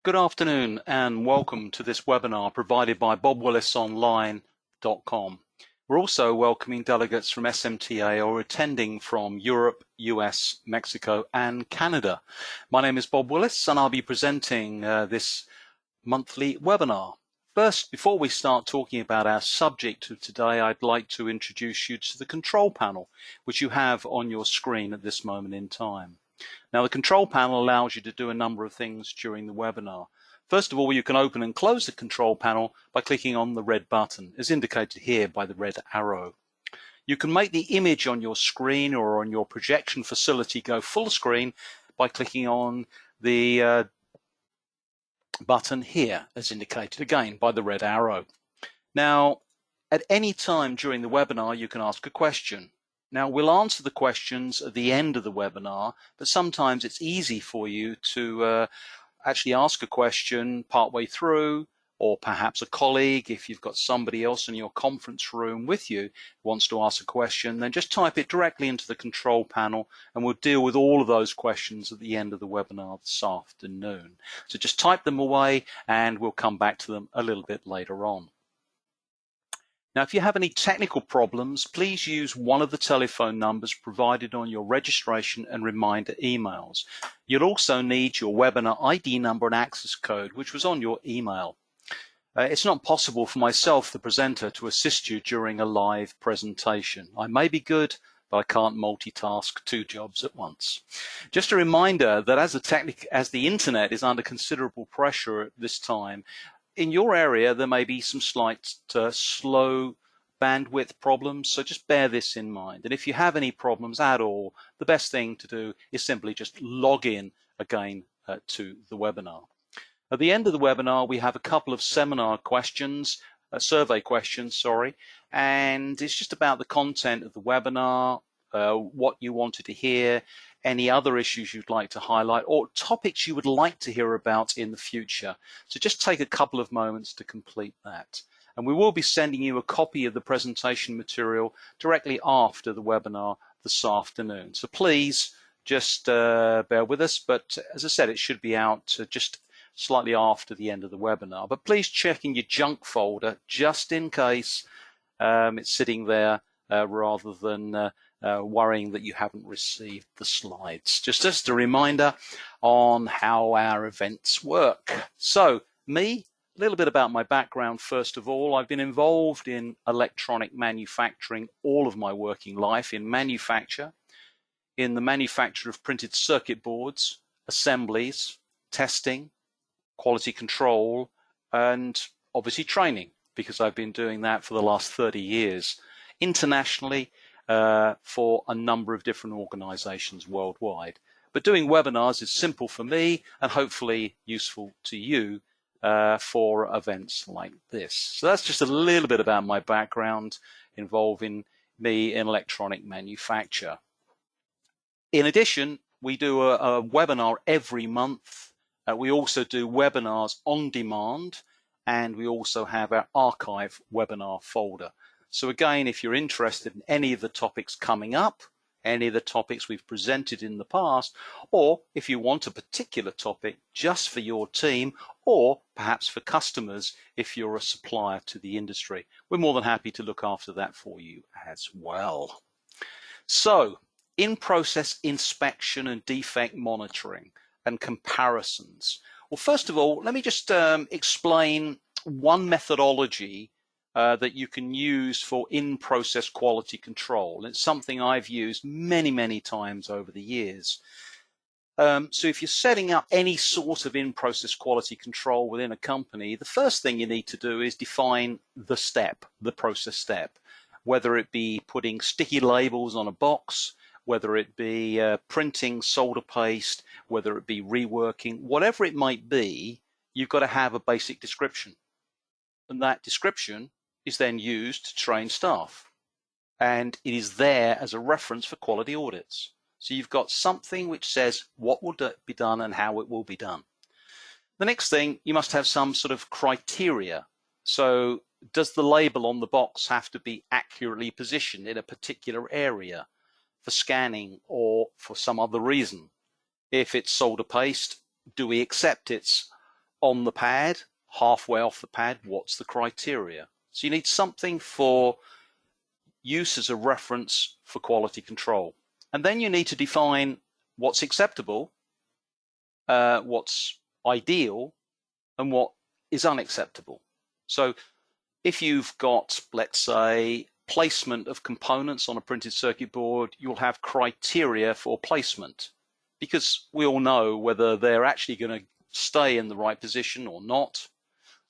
Good afternoon and welcome to this webinar provided by bobwillisonline.com. We're also welcoming delegates from SMTA or attending from Europe, US, Mexico and Canada. My name is Bob Willis and I'll be presenting this monthly webinar. First, before we start talking about our subject of today, I'd like to introduce you to the control panel, which you have on your screen at this moment in time. Now, the control panel allows you to do a number of things during the webinar. First of all, you can open and close the control panel by clicking on the red button, as indicated here by the red arrow. You can make the image on your screen or on your projection facility go full screen by clicking on the button here, as indicated again by the red arrow. Now, at any time during the webinar, you can ask a question. Now, we'll answer the questions at the end of the webinar, but sometimes it's easy for you to actually ask a question partway through, or perhaps a colleague, if you've got somebody else in your conference room with you who wants to ask a question, then just type it directly into the control panel and we'll deal with all of those questions at the end of the webinar this afternoon. So just type them away and we'll come back to them a little bit later on. Now, if you have any technical problems, please use one of the telephone numbers provided on your registration and reminder emails. You'll also need your webinar ID number and access code, which was on your email. It's not possible for myself, the presenter, to assist you during a live presentation. I may be good, but I can't multitask two jobs at once. Just a reminder that as the internet is under considerable pressure at this time, in your area, there may be some slight slow bandwidth problems, so just bear this in mind. And if you have any problems at all, the best thing to do is simply just log in again to the webinar. At the end of the webinar, we have a couple of survey questions, and it's just about the content of the webinar, what you wanted to hear, any other issues you'd like to highlight, or topics you would like to hear about in the future. So just take a couple of moments to complete that. And we will be sending you a copy of the presentation material directly after the webinar this afternoon. So please just bear with us, but as I said, it should be out just slightly after the end of the webinar. But please check in your junk folder just in case it's sitting there rather than worrying that you haven't received the slides. Just a reminder on how our events work. So me, a little bit about my background first of all. I've been involved in electronic manufacturing all of my working life, in manufacture, in the manufacture of printed circuit boards, assemblies, testing, quality control, and obviously training, because I've been doing that for the last 30 years internationally for a number of different organizations worldwide. But doing webinars is simple for me and hopefully useful to you for events like this. So that's just a little bit about my background involving me in electronic manufacture. In addition, we do a webinar every month. We also do webinars on demand, and we also have our archive webinar folder. So again, if you're interested in any of the topics coming up, any of the topics we've presented in the past, or if you want a particular topic just for your team, or perhaps for customers if you're a supplier to the industry, we're more than happy to look after that for you as well. So, in-process inspection and defect monitoring and comparisons. Well, first of all, let me just explain one methodology that you can use for in-process quality control. It's something I've used many, many times over the years. So if you're setting up any sort of in-process quality control within a company, the first thing you need to do is define the step, the process step, whether it be putting sticky labels on a box, whether it be printing solder paste, whether it be reworking, whatever it might be, you've got to have a basic description. And that description is then used to train staff. And it is there as a reference for quality audits. So you've got something which says what will be done and how it will be done. The next thing, you must have some sort of criteria. So does the label on the box have to be accurately positioned in a particular area for scanning or for some other reason? If it's solder paste, do we accept its on the pad, halfway off the pad, what's the criteria? So you need something for use as a reference for quality control. And then you need to define what's acceptable, what's ideal, and what is unacceptable. So if you've got, let's say, placement of components on a printed circuit board, you'll have criteria for placement, because we all know whether they're actually going to stay in the right position or not.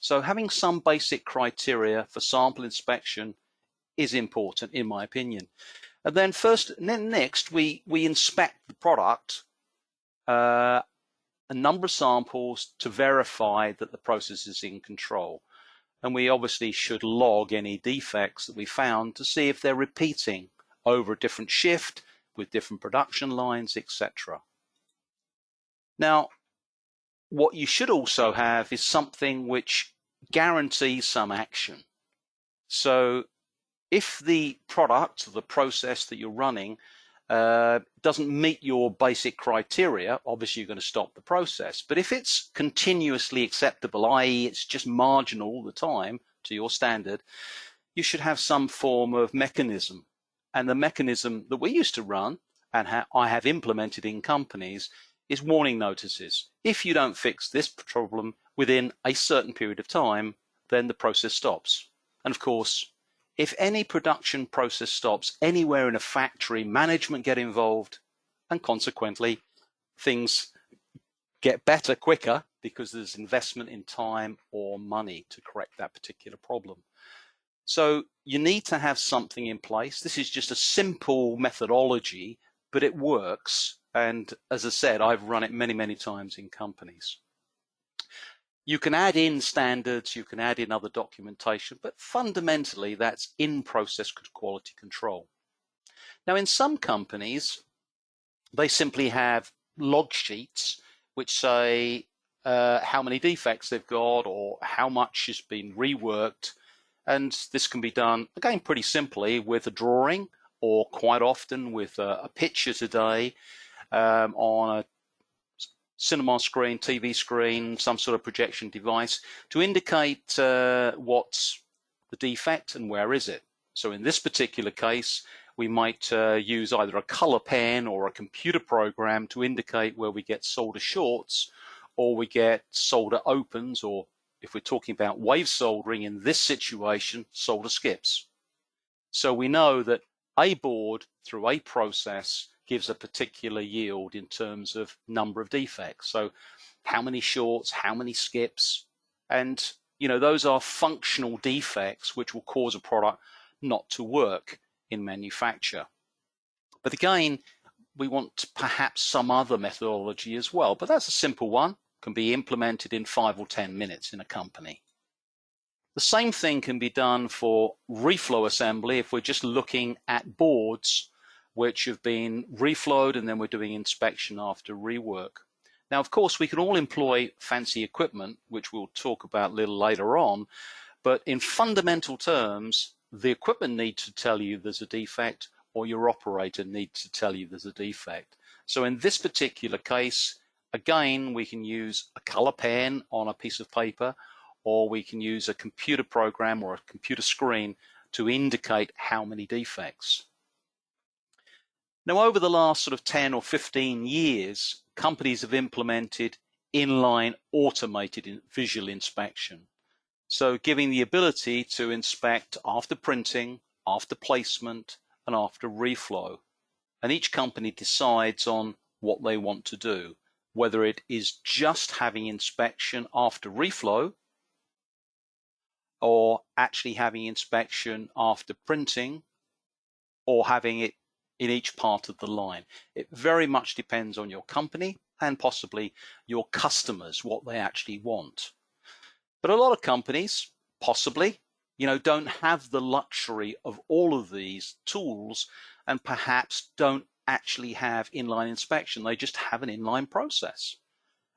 So having some basic criteria for sample inspection is important, in my opinion. And then next, we inspect the product, a number of samples to verify that the process is in control. And we obviously should log any defects that we found to see if they're repeating over a different shift with different production lines, etc. Now, what you should also have is something which guarantees some action. So if the product, the process that you're running, doesn't meet your basic criteria, obviously you're going to stop the process. But if it's continuously acceptable, i.e. it's just marginal all the time to your standard, you should have some form of mechanism. And the mechanism that we used to run, and I have implemented in companies, is warning notices. If you don't fix this problem within a certain period of time, then the process stops. And of course, if any production process stops anywhere in a factory, management get involved, and consequently things get better quicker because there's investment in time or money to correct that particular problem. So you need to have something in place. This is just a simple methodology, but it works. And as I said, I've run it many, many times in companies. You can add in standards, you can add in other documentation, but fundamentally that's in-process quality control. Now, in some companies, they simply have log sheets which say how many defects they've got or how much has been reworked. And this can be done, again, pretty simply with a drawing, or quite often with a picture today on a cinema screen, TV screen, some sort of projection device to indicate what's the defect and where is it. So in this particular case, we might use either a color pen or a computer program to indicate where we get solder shorts or we get solder opens, or if we're talking about wave soldering in this situation, solder skips. So we know that a board through a process gives a particular yield in terms of number of defects. So how many shorts, how many skips, and those are functional defects which will cause a product not to work in manufacture. But again, we want perhaps some other methodology as well, but that's a simple one, can be implemented in 5 or 10 minutes in a company. The same thing can be done for reflow assembly if we're just looking at boards which have been reflowed and then we're doing inspection after rework. Now, of course, we can all employ fancy equipment, which we'll talk about a little later on, but in fundamental terms, the equipment needs to tell you there's a defect or your operator needs to tell you there's a defect. So in this particular case, again, we can use a color pen on a piece of paper, or we can use a computer program or a computer screen to indicate how many defects. Now, over the last sort of 10 or 15 years, companies have implemented inline automated visual inspection. So giving the ability to inspect after printing, after placement, and after reflow. And each company decides on what they want to do, whether it is just having inspection after reflow, or actually having inspection after printing, or having it in each part of the line. It very much depends on your company and possibly your customers, what they actually want. But a lot of companies possibly, don't have the luxury of all of these tools and perhaps don't actually have inline inspection. They just have an inline process.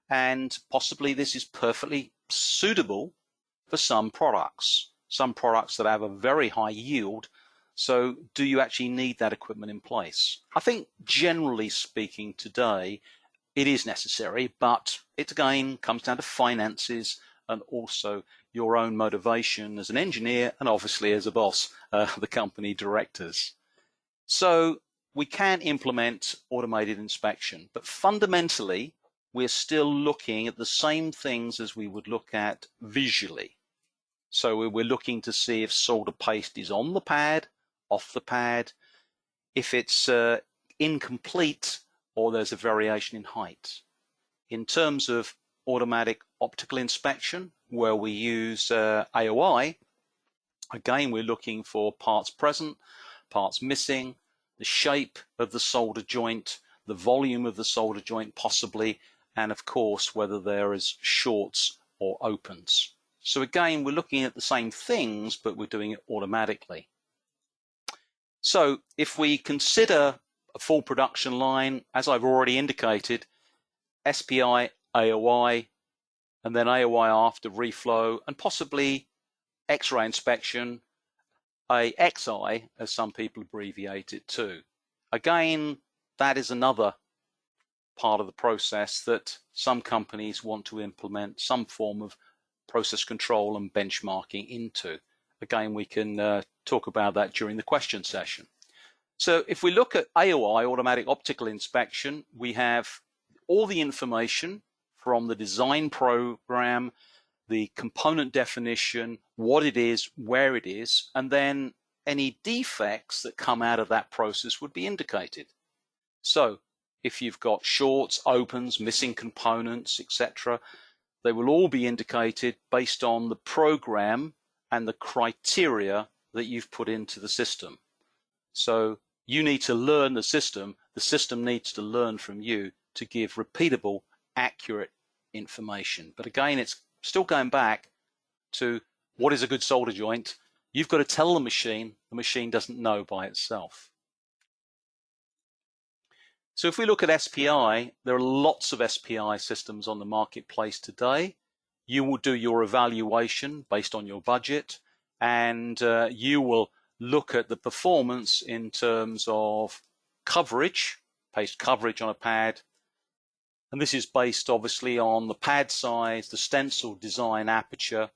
And possibly this is perfectly suitable for some products that have a very high yield. So do you actually need that equipment in place? I think generally speaking today, it is necessary, but it again comes down to finances and also your own motivation as an engineer and obviously as a boss, the company directors. So we can implement automated inspection, but fundamentally we're still looking at the same things as we would look at visually. So we're looking to see if solder paste is on the pad, off the pad, if it's incomplete or there's a variation in height. In terms of automatic optical inspection, where we use AOI, again we're looking for parts present, parts missing, the shape of the solder joint, the volume of the solder joint possibly, and of course whether there is shorts or opens. So again, we're looking at the same things, but we're doing it automatically. So if we consider a full production line, as I've already indicated, SPI, AOI, and then AOI after reflow, and possibly X-ray inspection, AXI, as some people abbreviate it to. Again, that is another part of the process that some companies want to implement some form of process control and benchmarking into. Again, we can talk about that during the question session. So if we look at AOI, automatic optical inspection, we have all the information from the design program, the component definition, what it is, where it is, and then any defects that come out of that process would be indicated. So if you've got shorts, opens, missing components, etc., they will all be indicated based on the program and the criteria that you've put into the system. So you need to learn the system needs to learn from you to give repeatable, accurate information. But again, it's still going back to what is a good solder joint. You've got to tell the machine doesn't know by itself. So if we look at SPI, there are lots of SPI systems on the marketplace today. You will do your evaluation based on your budget, and you will look at the performance in terms of coverage, paste coverage on a pad. And this is based obviously on the pad size, the stencil design aperture,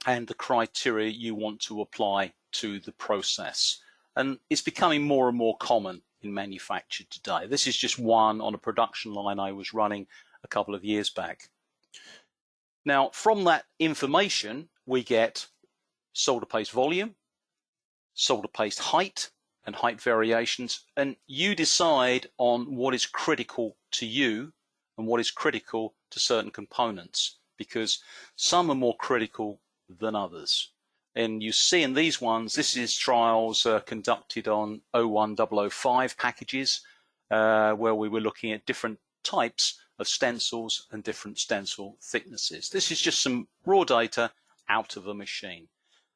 and the criteria you want to apply to the process. And it's becoming more and more common in manufacture today. This is just one on a production line I was running a couple of years back. Now, from that information, we get solder paste volume, solder paste height, and height variations, and you decide on what is critical to you and what is critical to certain components, because some are more critical than others. And you see in these ones, this is trials conducted on 01005 packages, where we were looking at different types of stencils and different stencil thicknesses. This is just some raw data out of a machine.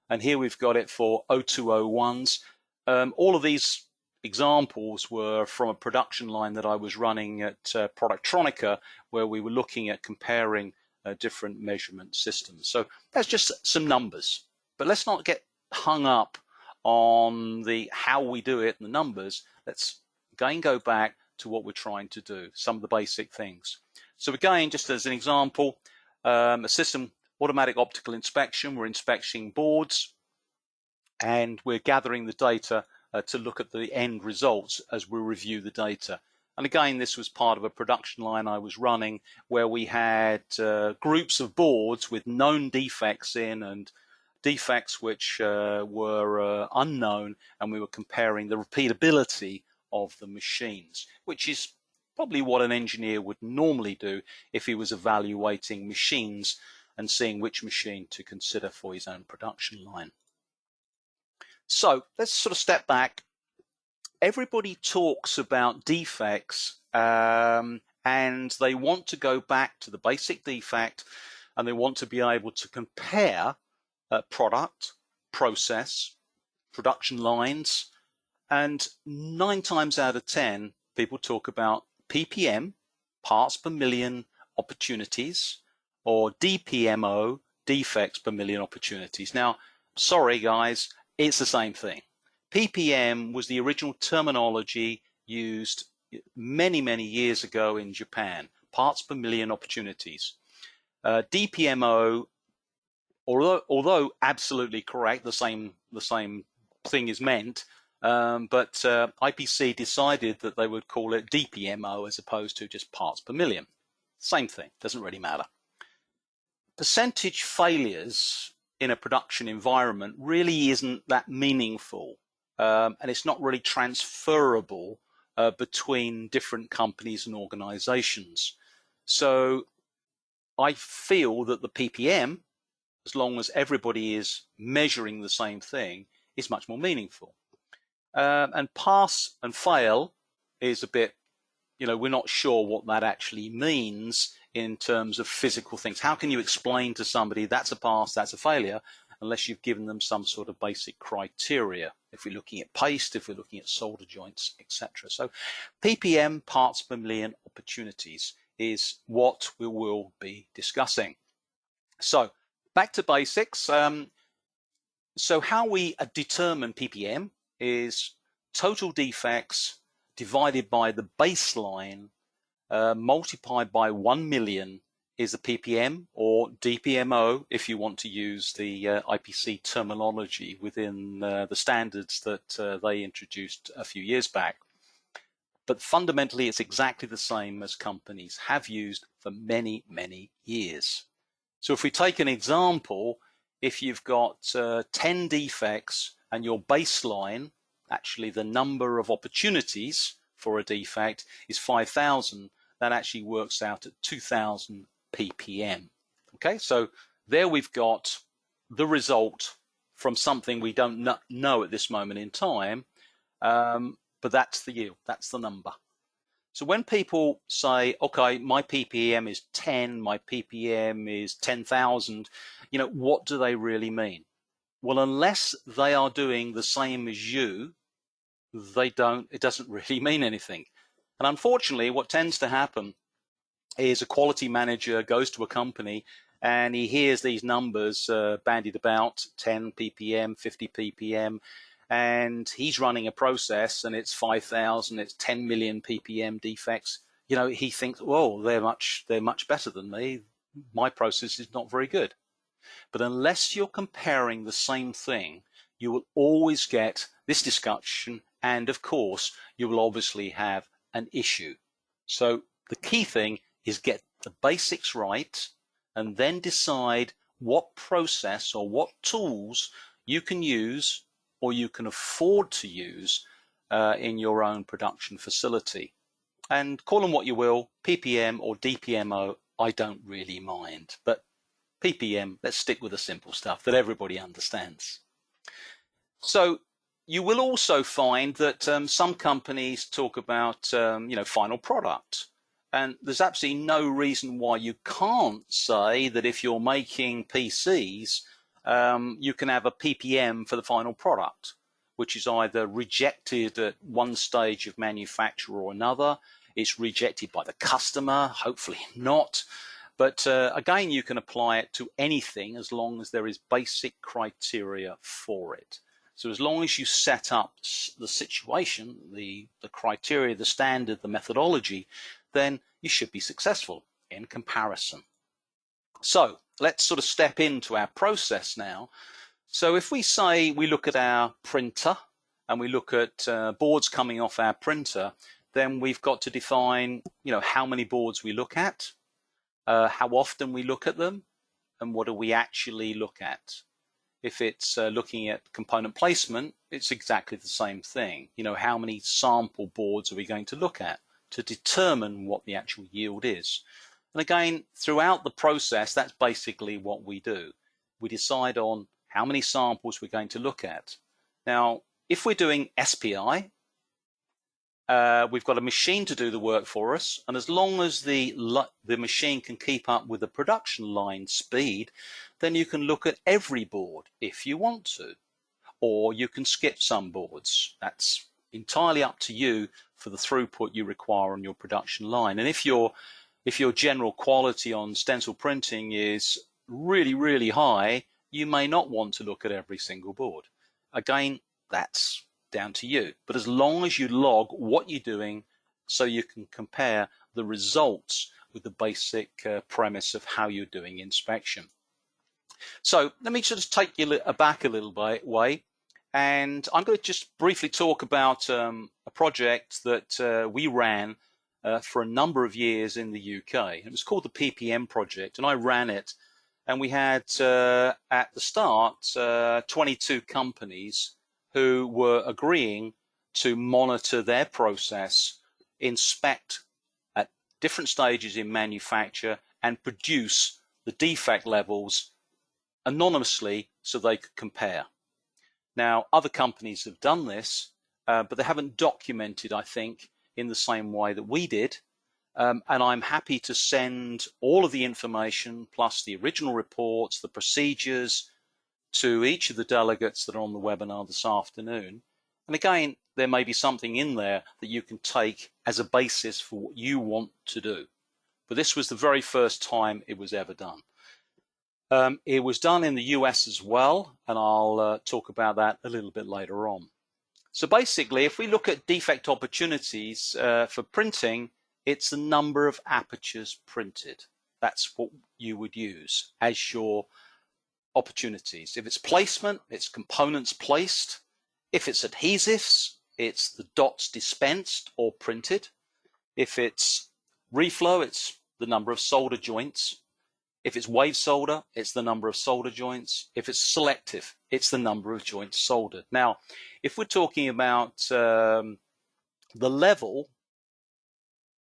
And here we've got it for 0201s. All of these examples were from a production line that I was running at Productronica, where we were looking at comparing different measurement systems. So that's just some numbers. But let's not get hung up on the how we do it and the numbers. Let's again go back to what we're trying to do, some of the basic things. So again, just as an example, a system, automatic optical inspection, we're inspecting boards and we're gathering the data to look at the end results as we review the data. And again, this was part of a production line I was running where we had groups of boards with known defects in and defects which were unknown, and we were comparing the repeatability of the machines, which is probably what an engineer would normally do if he was evaluating machines and seeing which machine to consider for his own production line. So let's sort of step back. Everybody talks about defects and they want to go back to the basic defect and they want to be able to compare product, process, production lines, and 9 times out of 10 people talk about PPM, parts per million opportunities, or DPMO, defects per million opportunities. Now, sorry guys, it's the same thing. PPM was the original terminology used many years ago in Japan, parts per million opportunities. DPMO, although absolutely correct, the same thing is meant, but IPC decided that they would call it DPMO as opposed to just parts per million. Same thing, doesn't really matter. Percentage failures in a production environment really isn't that meaningful, and it's not really transferable between different companies and organizations. So I feel that the PPM, as long as everybody is measuring the same thing, is much more meaningful. And pass and fail is a bit, we're not sure what that actually means in terms of physical things. How can you explain to somebody that's a pass, that's a failure, unless you've given them some sort of basic criteria? If we're looking at paste, if we're looking at solder joints, etc. So PPM, parts per million opportunities, is what we will be discussing. So back to basics. So how we determine PPM is total defects divided by the baseline multiplied by 1 million is a PPM, or DPMO if you want to use the IPC terminology within the standards that they introduced a few years back. But fundamentally it's exactly the same as companies have used for many years. So if we take an example, if you've got 10 defects and your baseline, actually the number of opportunities for a defect is 5,000, that actually works out at 2,000 ppm. Okay, so there we've got the result from something we don't know at this moment in time, but that's the yield, that's the number. So when people say, okay, my ppm is 10, my ppm is 10,000, what do they really mean? Well, unless they are doing the same as you, it doesn't really mean anything. And unfortunately, what tends to happen is a quality manager goes to a company and he hears these numbers bandied about, 10 ppm, 50 ppm, and he's running a process and it's 5,000, it's 10 million ppm defects. He thinks, whoa, they're much better than me. My process is not very good. But unless you're comparing the same thing, you will always get this discussion, and of course, you will obviously have an issue. So the key thing is get the basics right and then decide what process or what tools you can use or you can afford to use in your own production facility. And call them what you will, PPM or DPMO, I don't really mind. But PPM, let's stick with the simple stuff that everybody understands. So you will also find that some companies talk about final product, and there's absolutely no reason why you can't say that if you're making PCs, you can have a PPM for the final product, which is either rejected at one stage of manufacture or another. It's rejected by the customer, hopefully not. But again, you can apply it to anything as long as there is basic criteria for it. So as long as you set up the situation, the criteria, the standard, the methodology, then you should be successful in comparison. So let's sort of step into our process now. So if we say we look at our printer and we look at boards coming off our printer, then we've got to define, how many boards we look at, how often we look at them, and what do we actually look at. If it's looking at component placement, it's exactly the same thing. How many sample boards are we going to look at to determine what the actual yield is? And again, throughout the process, that's basically what we do. We decide on how many samples we're going to look at. Now, if we're doing SPI, we've got a machine to do the work for us, and as long as the machine can keep up with the production line speed, then you can look at every board if you want to, or you can skip some boards. That's entirely up to you for the throughput you require on your production line. And if your general quality on stencil printing is really high, you may not want to look at every single board. Again, that's down to you. But as long as you log what you're doing so you can compare the results with the basic premise of how you're doing inspection. So let me just take you back a little way, and I'm going to just briefly talk about a project that we ran for a number of years in the UK. It was called the PPM project, and I ran it, and we had at the start 22 companies who were agreeing to monitor their process, inspect at different stages in manufacture, and produce the defect levels anonymously so they could compare. Now, other companies have done this, but they haven't documented, I think, in the same way that we did. And I'm happy to send all of the information, plus the original reports, the procedures, to each of the delegates that are on the webinar this afternoon. And again, there may be something in there that you can take as a basis for what you want to do. But this was the very first time it was ever done. It was done in the US as well, and I'll talk about that a little bit later on. So basically, if we look at defect opportunities for printing, it's the number of apertures printed. That's what you would use as your opportunities. If it's placement, it's components placed. If it's adhesives, it's the dots dispensed or printed. If it's reflow, it's the number of solder joints. If it's wave solder, it's the number of solder joints. If it's selective, it's the number of joints soldered. Now, if we're talking about the level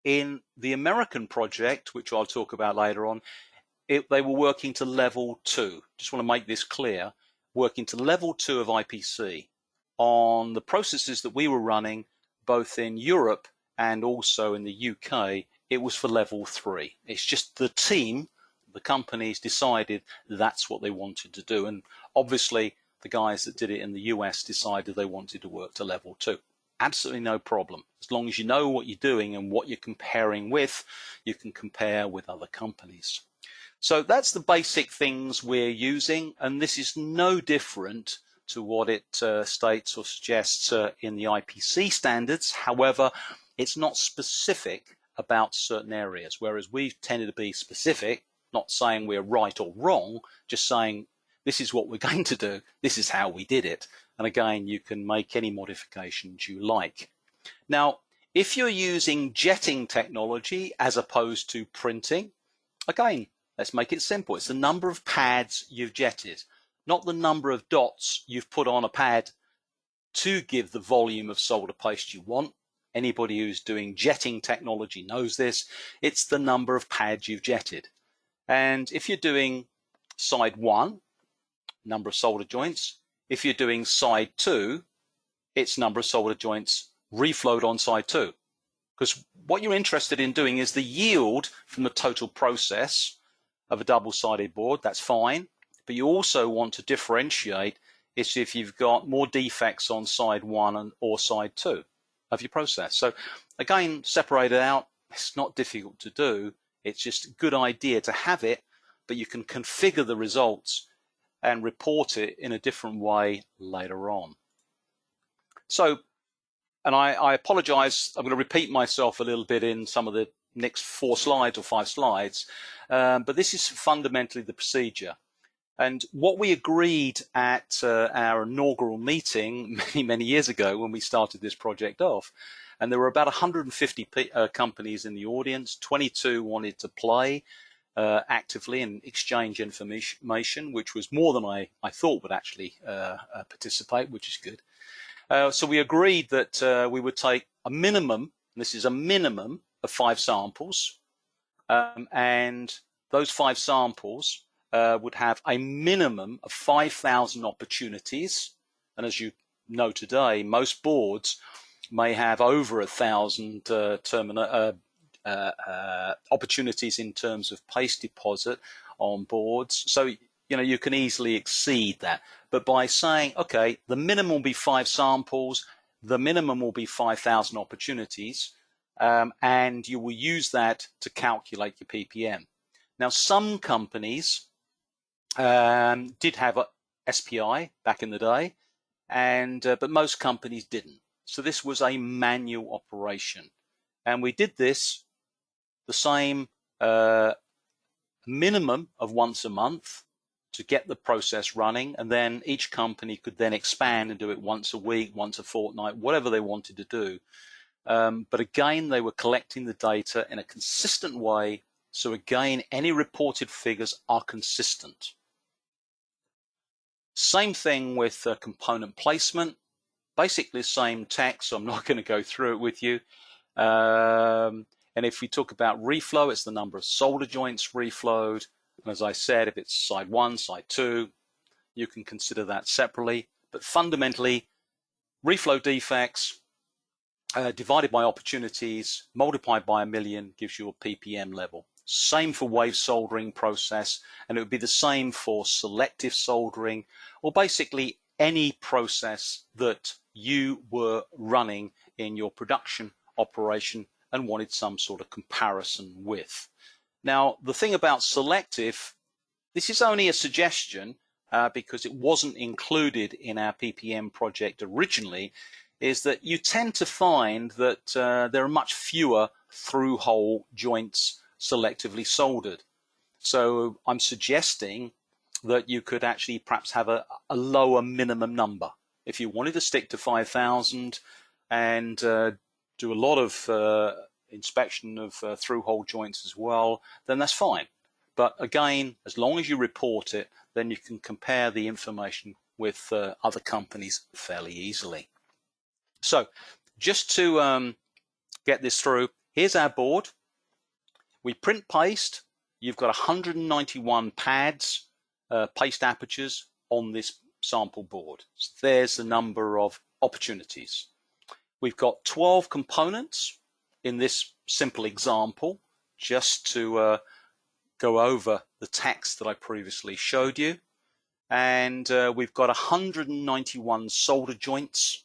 in the American project, which I'll talk about later on, they were working to level 2. Just want to make this clear, working to level 2 of IPC. On the processes that we were running, both in Europe and also in the UK, it was for level 3. It's just the team, the companies decided that's what they wanted to do. And obviously, the guys that did it in the US decided they wanted to work to level 2. Absolutely no problem. As long as you know what you're doing and what you're comparing with, you can compare with other companies. So that's the basic things we're using, and this is no different to what it states or suggests in the IPC standards. However, it's not specific about certain areas, whereas we've tended to be specific, not saying we're right or wrong, just saying this is what we're going to do, this is how we did it. And again, you can make any modifications you like. Now, if you're using jetting technology as opposed to printing, again, let's make it simple. It's the number of pads you've jetted, not the number of dots you've put on a pad to give the volume of solder paste you want. Anybody who's doing jetting technology knows this. It's the number of pads you've jetted. And if you're doing side 1, number of solder joints. If you're doing side 2, it's number of solder joints reflowed on side 2. Because what you're interested in doing is the yield from the total process of a double-sided board. That's fine. But you also want to differentiate is if you've got more defects on side 1 or side 2 of your process. So again, separate it out. It's not difficult to do. It's just a good idea to have it, but you can configure the results and report it in a different way later on. So, and I apologize, I'm going to repeat myself a little bit in some of the next 4 slides or 5 slides, but this is fundamentally the procedure. And what we agreed at our inaugural meeting many years ago when we started this project off, and there were about 150 companies in the audience, 22 wanted to play actively and exchange information, which was more than I thought would actually participate, which is good. So we agreed that we would take a minimum, and this is a minimum of 5 samples, and those 5 samples would have a minimum of 5,000 opportunities. And as you know today, most boards may have over 1,000 opportunities in terms of paste deposit on boards. So, you know, you can easily exceed that. But by saying, okay, the minimum will be 5 samples, the minimum will be 5,000 opportunities, and you will use that to calculate your PPM. Now, some companies did have a SPI back in the day, and but most companies didn't. So this was a manual operation. And we did this the same minimum of once a month to get the process running, and then each company could then expand and do it once a week, once a fortnight, whatever they wanted to do. But again, they were collecting the data in a consistent way. So again, any reported figures are consistent. Same thing with component placement. Basically the same text, so I'm not going to go through it with you. And if we talk about reflow, it's the number of solder joints reflowed. And as I said, if it's side 1, side 2, you can consider that separately. But fundamentally, reflow defects divided by opportunities, multiplied by 1,000,000 gives you a ppm level. Same for wave soldering process, and it would be the same for selective soldering, or basically any process that you were running in your production operation and wanted some sort of comparison with. Now, the thing about selective, this is only a suggestion because it wasn't included in our PPM project originally, is that you tend to find that there are much fewer through-hole joints selectively soldered. So I'm suggesting that you could actually perhaps have a lower minimum number. If you wanted to stick to 5,000 and do a lot of inspection of through-hole joints as well, then that's fine. But again, as long as you report it, then you can compare the information with other companies fairly easily. So just to get this through, here's our board. We print paste. You've got 191 pads, paste apertures on this sample board. So there's the number of opportunities. We've got 12 components in this simple example, just to go over the text that I previously showed you. And we've got 191 solder joints.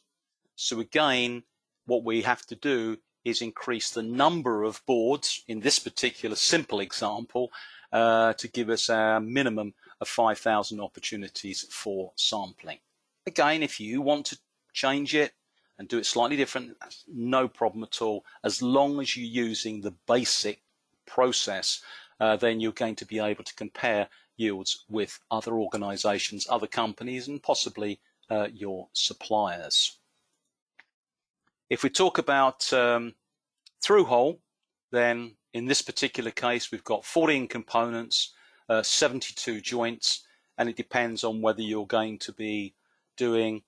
So again, what we have to do is increase the number of boards in this particular simple example to give us a minimum of 5,000 opportunities for sampling. Again, if you want to change it and do it slightly different, that's no problem at all. As long as you're using the basic process, then you're going to be able to compare yields with other organizations, other companies, and possibly your suppliers. If we talk about through-hole, then in this particular case, we've got 14 components, 72 joints, and it depends on whether you're going to be doing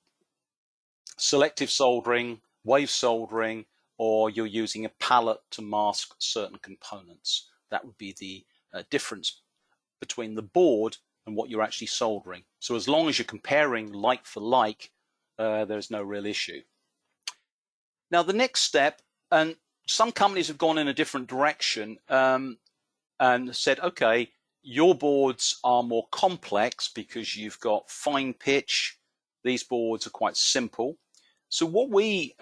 selective soldering, wave soldering, or you're using a pallet to mask certain components. That would be the difference between the board and what you're actually soldering. So as long as you're comparing like for like, there's no real issue. Now the next step, and some companies have gone in a different direction and said, okay, your boards are more complex because you've got fine pitch. These boards are quite simple. So what we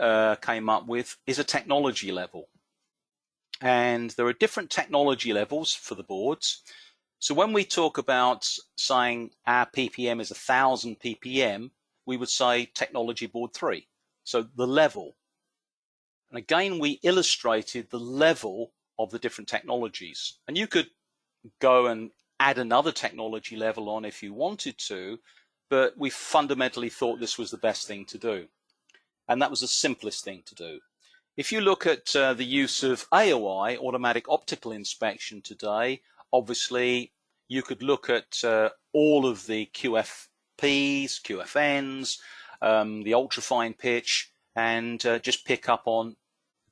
came up with is a technology level. And there are different technology levels for the boards. So when we talk about saying our ppm is 1,000 ppm, we would say technology board 3. So the level. And again, we illustrated the level of the different technologies. And you could go and add another technology level on if you wanted to, but we fundamentally thought this was the best thing to do. And that was the simplest thing to do. If you look at the use of AOI, automatic optical inspection today, obviously you could look at all of the QFPs, QFNs, the ultrafine pitch, and just pick up on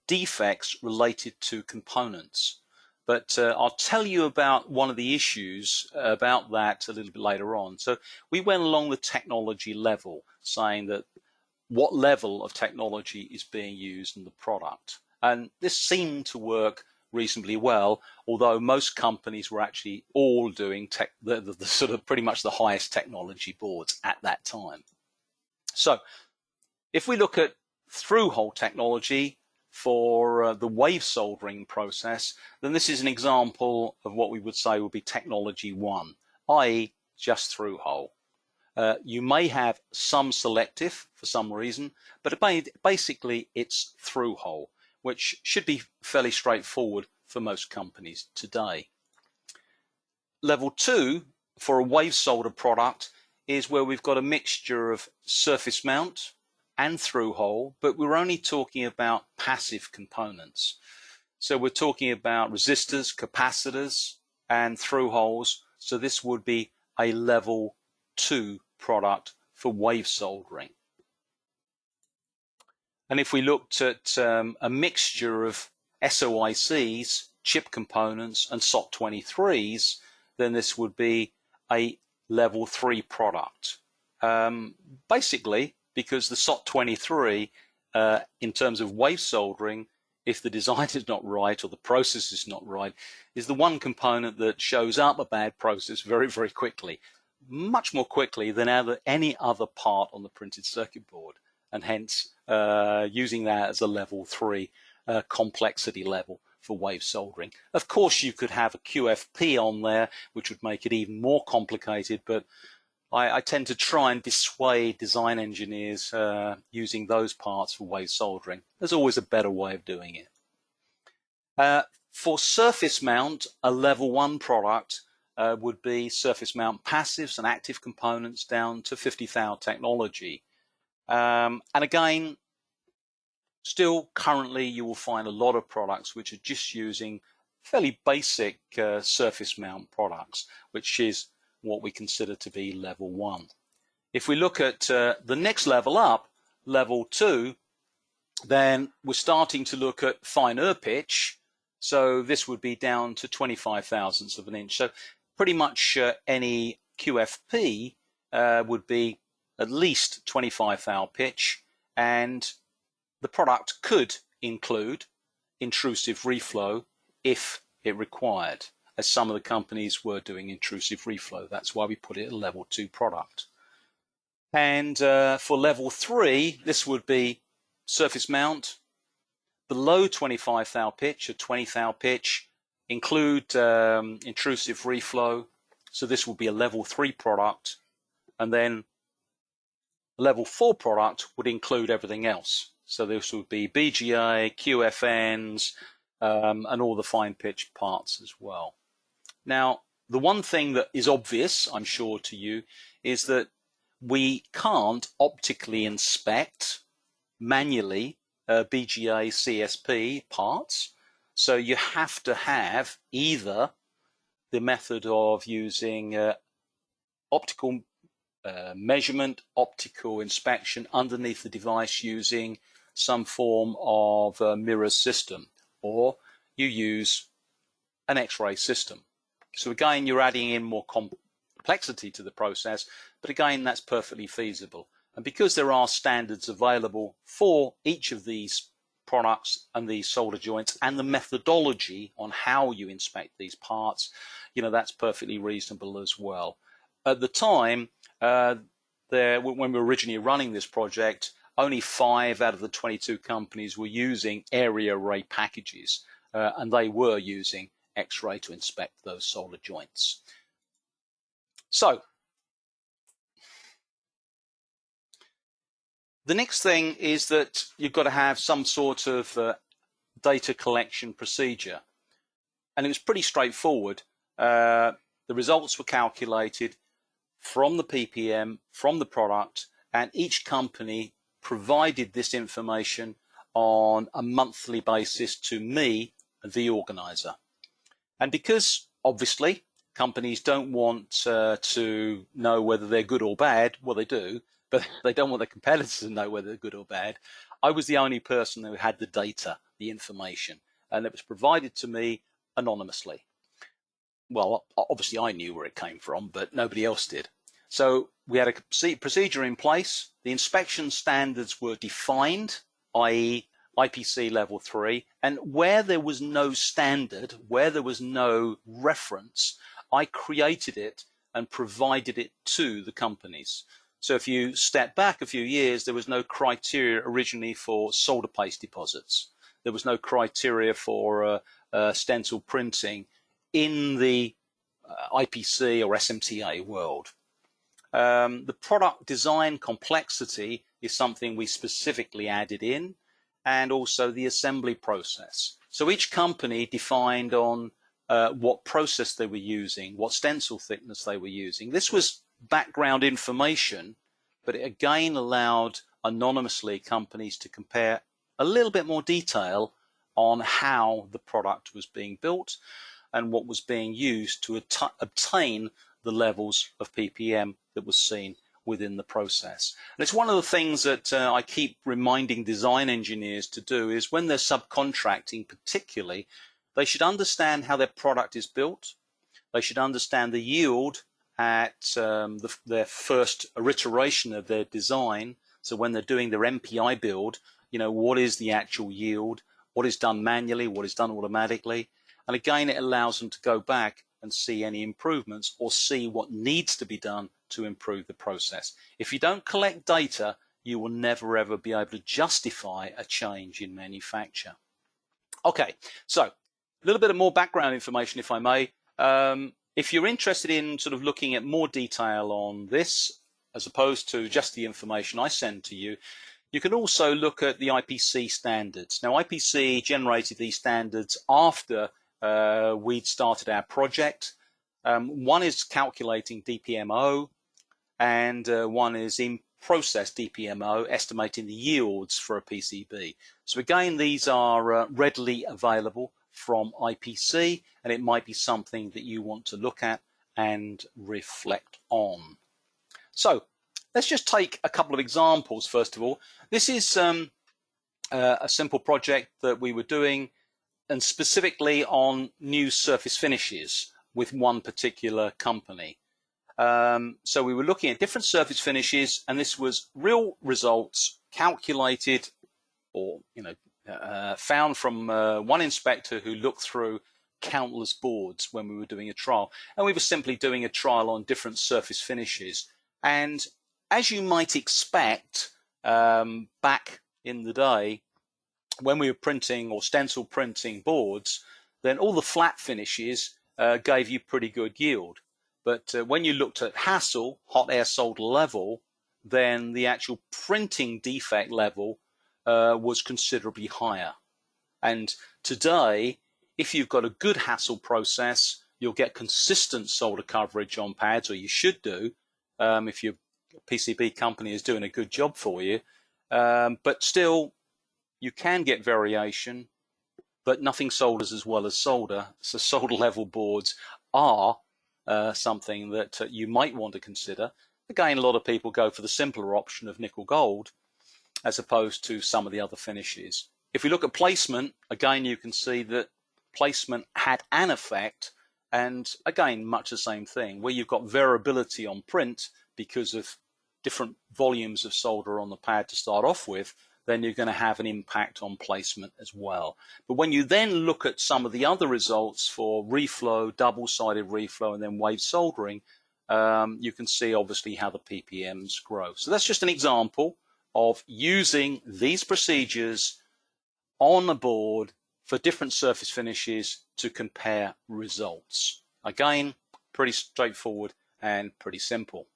defects related to components. But I'll tell you about one of the issues about that a little bit later on. So we went along the technology level, saying that what level of technology is being used in the product. And this seemed to work reasonably well, although most companies were actually all doing the sort of pretty much the highest technology boards at that time. So if we look at through-hole technology for the wave soldering process, then this is an example of what we would say would be technology 1, i.e. just through-hole. You may have some selective for some reason, but basically it's through-hole. which should be fairly straightforward for most companies today. Level 2 for a wave solder product is where we've got a mixture of surface mount and through hole, but we're only talking about passive components. So we're talking about resistors, capacitors, and through holes. So this would be a level 2 product for wave soldering. And if we looked at a mixture of SOICs, chip components, and SOT23s, then this would be a level 3 product. Basically, because the SOT23, in terms of wave soldering, if the design is not right or the process is not right, is the one component that shows up a bad process very, very quickly, much more quickly than any other part on the printed circuit board, and hence using that as a level 3 complexity level for wave soldering. Of course, you could have a QFP on there, which would make it even more complicated, but I tend to try and dissuade design engineers using those parts for wave soldering. There's always a better way of doing it. For surface mount, a level 1 product would be surface mount passives and active components down to 50 thou technology. And again, still currently you will find a lot of products which are just using fairly basic surface mount products, which is what we consider to be level 1. If we look at the next level up, level 2, then we're starting to look at finer pitch. So this would be down to 25 thousandths of an inch. So pretty much any QFP would be at least 25 thou pitch, and the product could include intrusive reflow if it required, as some of the companies were doing intrusive reflow. That's why we put it a level 2 product. And for level 3, this would be surface mount below 25 thou pitch or 20 thou pitch, include intrusive reflow. So this would be a level 3 product. And then a level 4 product would include everything else. So this would be BGA, QFNs, and all the fine pitch parts as well. Now, the one thing that is obvious, I'm sure to you, is that we can't optically inspect manually BGA CSP parts. So you have to have either the method of using optical measurement, optical inspection underneath the device using some form of mirror system, or you use an X-ray system. So again, you're adding in more complexity to the process, but again, that's perfectly feasible. And because there are standards available for each of these products and these solder joints and the methodology on how you inspect these parts, you know, that's perfectly reasonable as well. At the time, when we were originally running this project, only 5 out of the 22 companies were using area array packages, and they were using X-ray to inspect those solder joints. So the next thing is that you've got to have some sort of data collection procedure, and it was pretty straightforward. The results were calculated from the ppm, from the product, and each company provided this information on a monthly basis to me, the organizer. And because obviously companies don't want to know whether they're good or bad, well, they do, but they don't want their competitors to know whether they're good or bad, I was the only person who had the data, the information, and it was provided to me anonymously. Well, obviously I knew where it came from, but nobody else did. So we had a procedure in place. The inspection standards were defined, i.e. IPC level 3, and where there was no standard, where there was no reference, I created it and provided it to the companies. So if you step back a few years, there was no criteria originally for solder paste deposits. There was no criteria for stencil printing in the IPC or SMTA world. The product design complexity is something we specifically added in, and also the assembly process. So each company defined on what process they were using, what stencil thickness they were using. This was background information, but it again allowed anonymously companies to compare a little bit more detail on how the product was being built and what was being used to obtain the levels of ppm that was seen within the process. And it's one of the things that I keep reminding design engineers to do is when they're subcontracting particularly, they should understand how their product is built. They should understand the yield at their first iteration of their design. So when they're doing their MPI build, you know, what is the actual yield? What is done manually? What is done automatically? And again, it allows them to go back and see any improvements or see what needs to be done to improve the process. If you don't collect data, you will never ever be able to justify a change in manufacture. Okay, so a little bit of more background information, if I may. If you're interested in sort of looking at more detail on this, as opposed to just the information I send to you, you can also look at the IPC standards. Now, IPC generated these standards after we'd started our project. One is calculating DPMO, and one is in process DPMO, estimating the yields for a PCB. So again, these are readily available from IPC, and it might be something that you want to look at and reflect on. So let's just take a couple of examples first of all. This is a simple project that we were doing, and specifically on new surface finishes with one particular company. So we were looking at different surface finishes, and this was real results calculated or found from one inspector who looked through countless boards when we were doing a trial. And we were simply doing a trial on different surface finishes. And as you might expect, back in the day, when we were printing or stencil printing boards, then all the flat finishes gave you pretty good yield. But when you looked at hassle, hot air solder level, then the actual printing defect level was considerably higher. And today, if you've got a good hassle process, you'll get consistent solder coverage on pads, or you should do, if your PCB company is doing a good job for you. But still, you can get variation, but nothing solders as well as solder. So solder level boards are something that you might want to consider. Again, a lot of people go for the simpler option of nickel gold as opposed to some of the other finishes. If we look at placement, again, you can see that placement had an effect, and again, much the same thing, where you've got variability on print because of different volumes of solder on the pad to start off with, then you're going to have an impact on placement as well. But when you then look at some of the other results for reflow, double-sided reflow, and then wave soldering, you can see obviously how the ppms grow. So that's just an example of using these procedures on a board for different surface finishes to compare results. Again, pretty straightforward and pretty simple.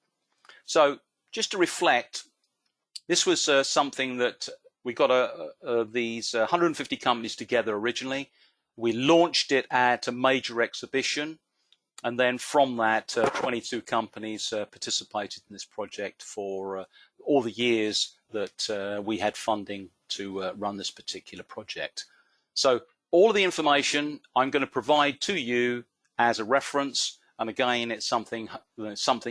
So just to reflect, this was something that we got these 150 companies together originally. We launched it at a major exhibition, and then from that 22 companies participated in this project for all the years that we had funding to run this particular project. So all of the information I'm going to provide to you as a reference, and again, it's something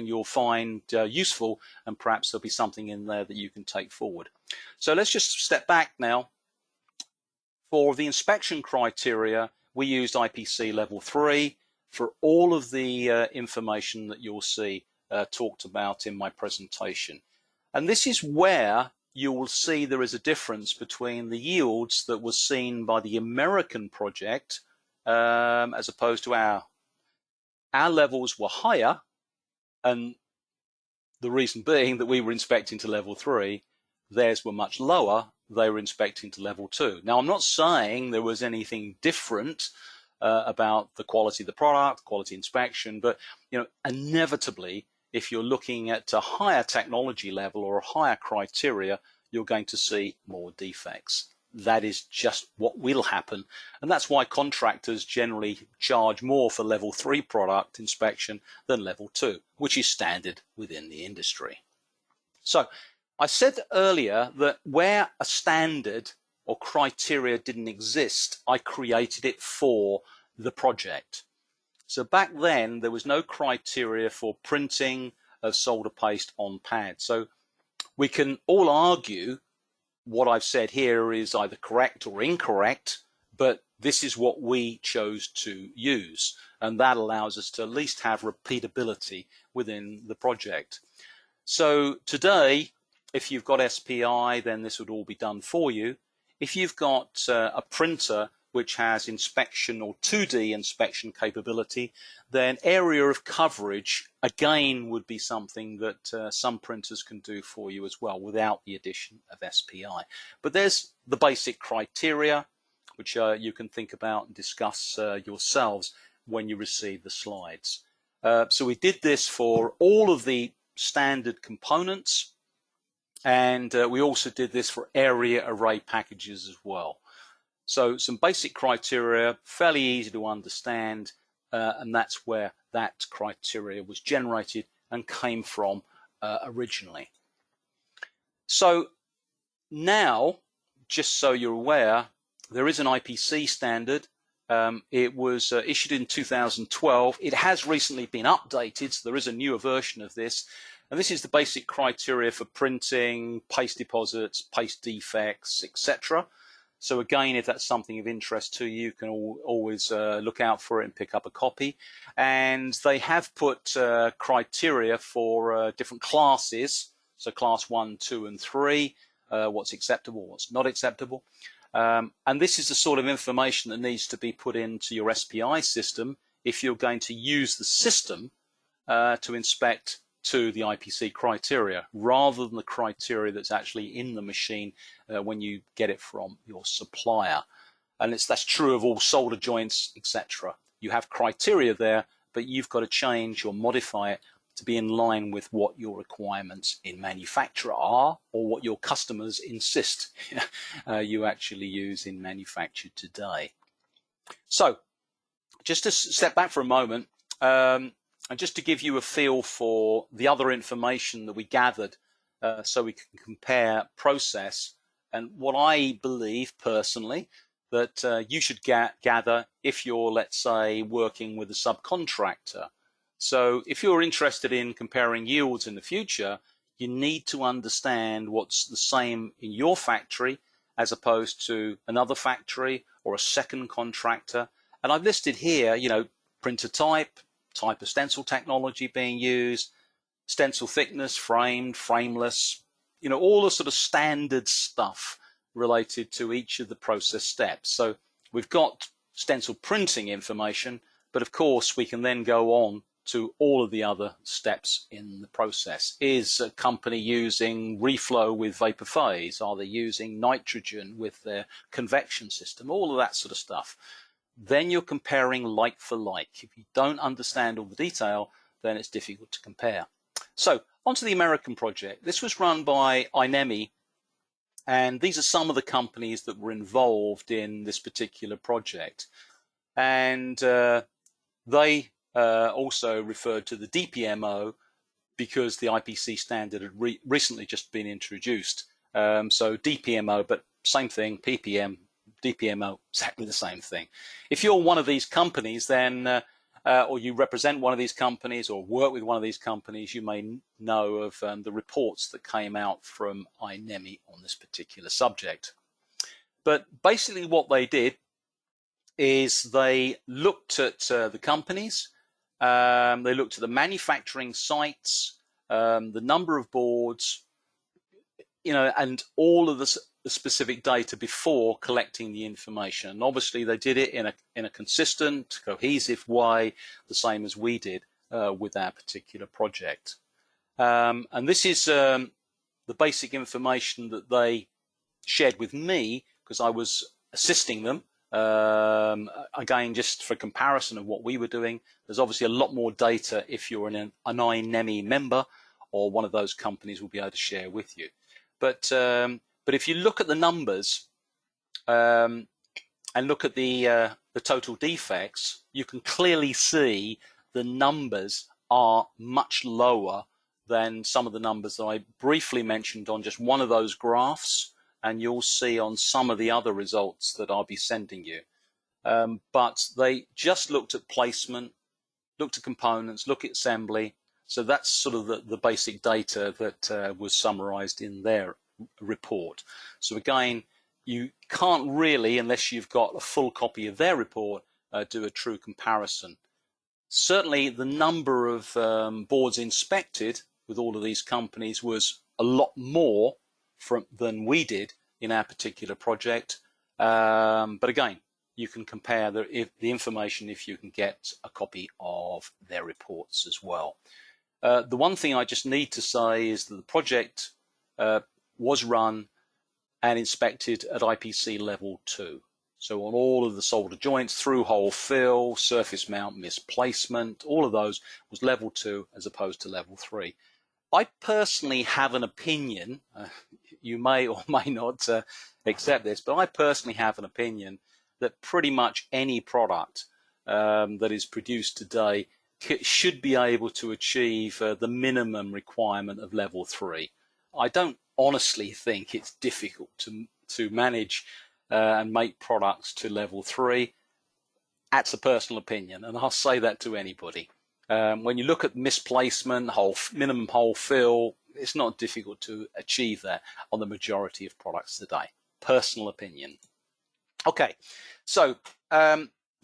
you'll find useful, and perhaps there'll be something in there that you can take forward. So let's just step back now. For the inspection criteria, we used IPC level 3 for all of the information that you'll see talked about in my presentation. And this is where you will see there is a difference between the yields that was seen by the American project as opposed to our. Our levels were higher, and the reason being that we were inspecting to level 3, theirs were much lower, they were inspecting to level 2. Now, I'm not saying there was anything different about the quality of the product, quality inspection, but inevitably, if you're looking at a higher technology level or a higher criteria, you're going to see more defects. that is just what will happen. And that's why contractors generally charge more for level 3 product inspection than level 2, which is standard within the industry. So I said earlier that where a standard or criteria didn't exist, I created it for the project. So back then, there was no criteria for printing of solder paste on pad. So we can all argue what I've said here is either correct or incorrect, but this is what we chose to use. And that allows us to at least have repeatability within the project. So today, if you've got SPI, then this would all be done for you. If you've got a printer which has inspection or 2D inspection capability, then area of coverage, again, would be something that some printers can do for you as well without the addition of SPI. But there's the basic criteria, which you can think about and discuss yourselves when you receive the slides. So we did this for all of the standard components, and we also did this for area array packages as well. So some basic criteria, fairly easy to understand, and that's where that criteria was generated and came from originally. So now, just so you're aware, there is an IPC standard. It was issued in 2012. It has recently been updated, so there is a newer version of this. And this is the basic criteria for printing, paste deposits, paste defects, etc. So again, if that's something of interest to you, you can always look out for it and pick up a copy. And they have put criteria for different classes. So class 1, 2, and 3, what's acceptable, what's not acceptable. And this is the sort of information that needs to be put into your SPI system if you're going to use the system to inspect to the IPC criteria, rather than the criteria that's actually in the machine when you get it from your supplier. And that's true of all solder joints, etc. You have criteria there, but you've got to change or modify it to be in line with what your requirements in manufacture are, or what your customers insist you actually use in manufacture today. So just to step back for a moment, and just to give you a feel for the other information that we gathered so we can compare process, and what I believe personally that you should gather if you're, let's say, working with a subcontractor. So if you're interested in comparing yields in the future, you need to understand what's the same in your factory as opposed to another factory or a second contractor. And I've listed here, printer type of stencil technology being used, stencil thickness, framed, frameless, all the sort of standard stuff related to each of the process steps. So we've got stencil printing information, but of course we can then go on to all of the other steps in the process. Is a company using reflow with vapor phase? Are they using nitrogen with their convection system? All of that sort of stuff. Then you're comparing like for like. If you don't understand all the detail, then it's difficult to compare. So onto the American project. This was run by INEMI, and these are some of the companies that were involved in this particular project. And they also referred to the DPMO because the IPC standard had recently just been introduced. So DPMO, but same thing, PPM, DPMO, exactly the same thing. If you're one of these companies, then, or you represent one of these companies or work with one of these companies, you may know of the reports that came out from INEMI on this particular subject. But basically what they did is they looked at the companies, they looked at the manufacturing sites, the number of boards, and all of the specific data before collecting the information. And obviously they did it in a consistent, cohesive way, the same as we did with our particular project. And this is the basic information that they shared with me because I was assisting them. Again, just for comparison of what we were doing, there's obviously a lot more data if you're an INEMI member, or one of those companies will be able to share with you. But if you look at the numbers, and look at the total defects, you can clearly see the numbers are much lower than some of the numbers that I briefly mentioned on just one of those graphs, and you'll see on some of the other results that I'll be sending you. But they just looked at placement, looked at components, looked at assembly. So that's sort of the basic data that was summarized in their report. So again, you can't really, unless you've got a full copy of their report, do a true comparison. Certainly the number of boards inspected with all of these companies was a lot more than we did in our particular project. But again, you can compare the information if you can get a copy of their reports as well. The one thing I just need to say is that the project was run and inspected at IPC level 2. So on all of the solder joints, through hole fill, surface mount misplacement, all of those was level 2 as opposed to level 3. I personally have an opinion, you may or may not accept this, but I personally have an opinion that pretty much any product that is produced today should be able to achieve the minimum requirement of level 3. I don't honestly think it's difficult to manage and make products to level 3. That's a personal opinion, and I'll say that to anybody. When you look at misplacement, minimum hole fill, it's not difficult to achieve that on the majority of products today. Personal opinion. Okay, so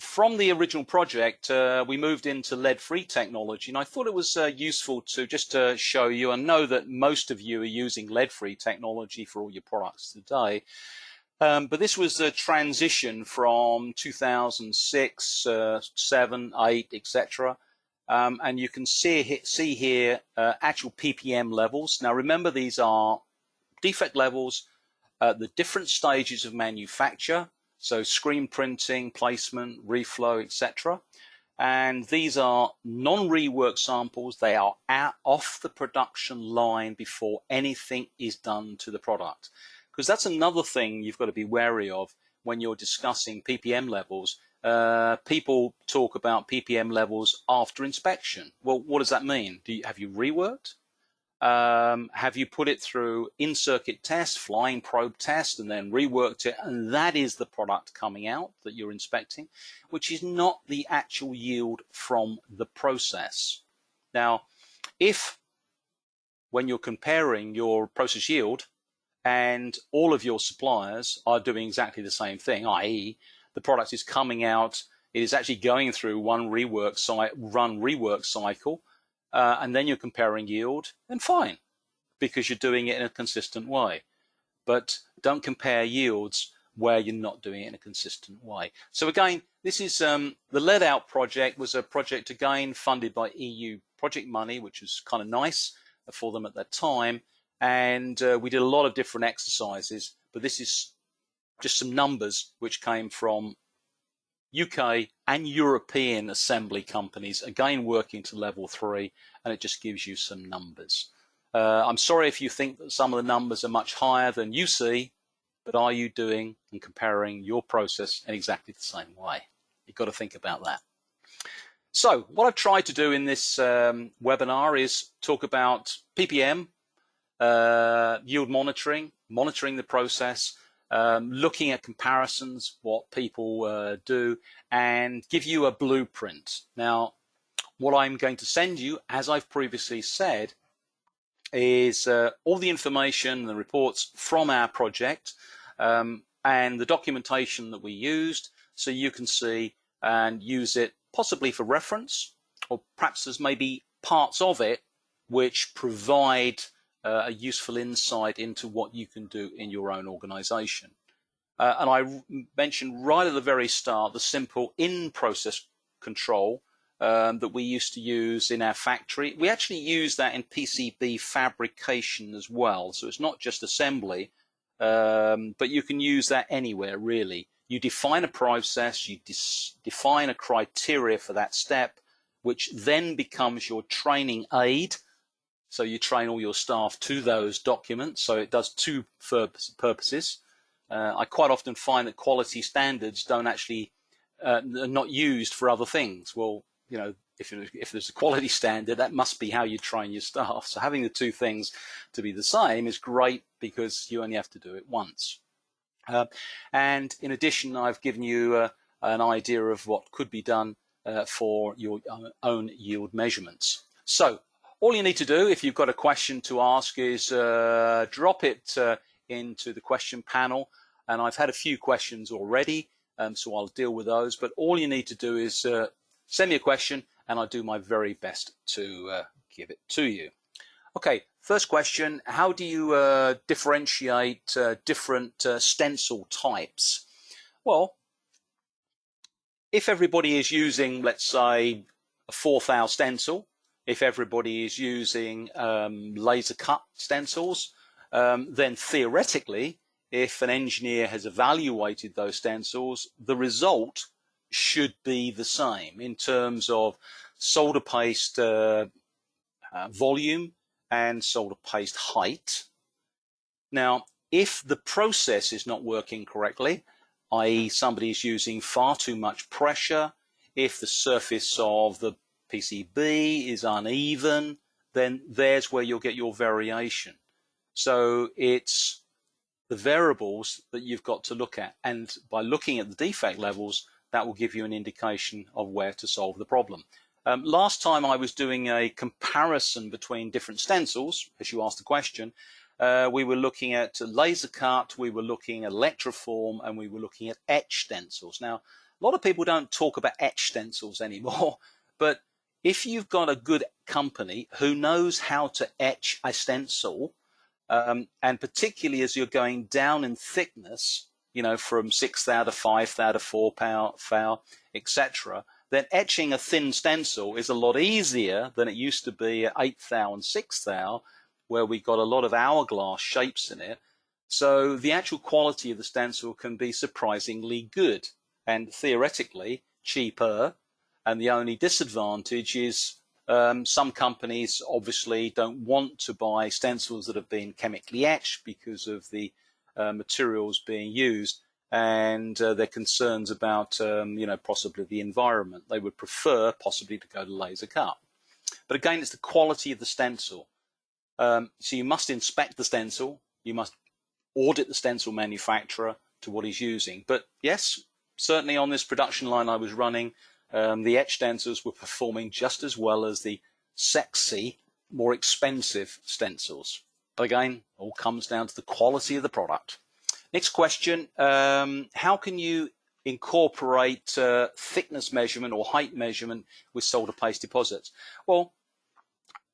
from the original project, we moved into lead-free technology, and I thought it was useful to just show you, and know that most of you are using lead-free technology for all your products today. But this was a transition from 2006, 7, 8, etc. And you can see here actual ppm levels. Now remember, these are defect levels at the different stages of manufacture. So screen printing, placement, reflow, etc. And these are non-rework samples. They are off the production line before anything is done to the product. Because that's another thing you've got to be wary of when you're discussing ppm levels. People talk about ppm levels after inspection. Well, what does that mean? Have you reworked? Have you put it through in-circuit test, flying probe test, and then reworked it, and that is the product coming out that you're inspecting, which is not the actual yield from the process. Now, if when you're comparing your process yield and all of your suppliers are doing exactly the same thing, i.e. the product is coming out, it is actually going through one rework cycle, and then you're comparing yield, then fine, because you're doing it in a consistent way. But don't compare yields where you're not doing it in a consistent way. So again, this is the Lead Out project was a project again funded by EU project money, which was kind of nice for them at that time. And we did a lot of different exercises, but this is just some numbers which came from UK and European assembly companies, again working to level 3, and it just gives you some numbers. I'm sorry if you think that some of the numbers are much higher than you see, but are you doing and comparing your process in exactly the same way? You've got to think about that. So what I've tried to do in this webinar is talk about ppm, yield monitoring the process, looking at comparisons, what people do, and give you a blueprint. Now, what I'm going to send you, as I've previously said, is all the information and the reports from our project and the documentation that we used, so you can see and use it possibly for reference, or perhaps there's maybe parts of it which provide a useful insight into what you can do in your own organization. And I mentioned right at the very start the simple in-process control that we used to use in our factory. We actually use that in PCB fabrication as well. So it's not just assembly, but you can use that anywhere really. You define a process, you define a criteria for that step, which then becomes your training aid. So you train all your staff to those documents. So it does two purposes. I quite often find that quality standards don't actually are not used for other things. Well, you know, if there's a quality standard, that must be how you train your staff. So having the two things to be the same is great because you only have to do it once. And in addition, I've given you an idea of what could be done for your own yield measurements. So all you need to do if you've got a question to ask is drop it into the question panel. And I've had a few questions already, so I'll deal with those. But all you need to do is send me a question, and I'll do my very best to give it to you. Okay, first question, how do you differentiate different stencil types? Well, if everybody is using, let's say, a 4 thou stencil, if everybody is using laser cut stencils, then theoretically, if an engineer has evaluated those stencils, the result should be the same in terms of solder paste volume and solder paste height. Now, if the process is not working correctly, i.e. somebody is using far too much pressure, if the surface of the PCB is uneven, then there's where you'll get your variation. So it's the variables that you've got to look at, and by looking at the defect levels, that will give you an indication of where to solve the problem. Last time I was doing a comparison between different stencils, as you asked the question, we were looking at laser cut, we were looking at electroform, and we were looking at etch stencils. Now, a lot of people don't talk about etch stencils anymore, but if you've got a good company who knows how to etch a stencil, and particularly as you're going down in thickness, you know, from 6 thou to 5 thou to 4 thou, etc., then etching a thin stencil is a lot easier than it used to be at 8 thou and 6 thou, where we got a lot of hourglass shapes in it. So the actual quality of the stencil can be surprisingly good and theoretically cheaper. And the only disadvantage is some companies obviously don't want to buy stencils that have been chemically etched because of the materials being used, and their concerns about you know, possibly the environment. They would prefer possibly to go to laser cut. But again, it's the quality of the stencil. So you must inspect the stencil, you must audit the stencil manufacturer to what he's using. But yes, certainly on this production line I was running, the etch stencils were performing just as well as the sexy, more expensive stencils. But again, all comes down to the quality of the product. Next question, how can you incorporate thickness measurement or height measurement with solder paste deposits? Well,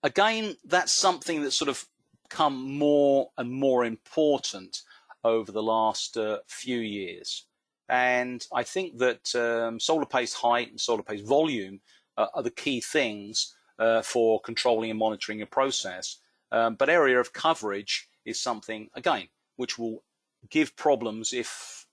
again, that's something that's sort of become more and more important over the last few years. And I think that solder paste height and solder paste volume are the key things for controlling and monitoring a process. But area of coverage is something, again, which will give problems if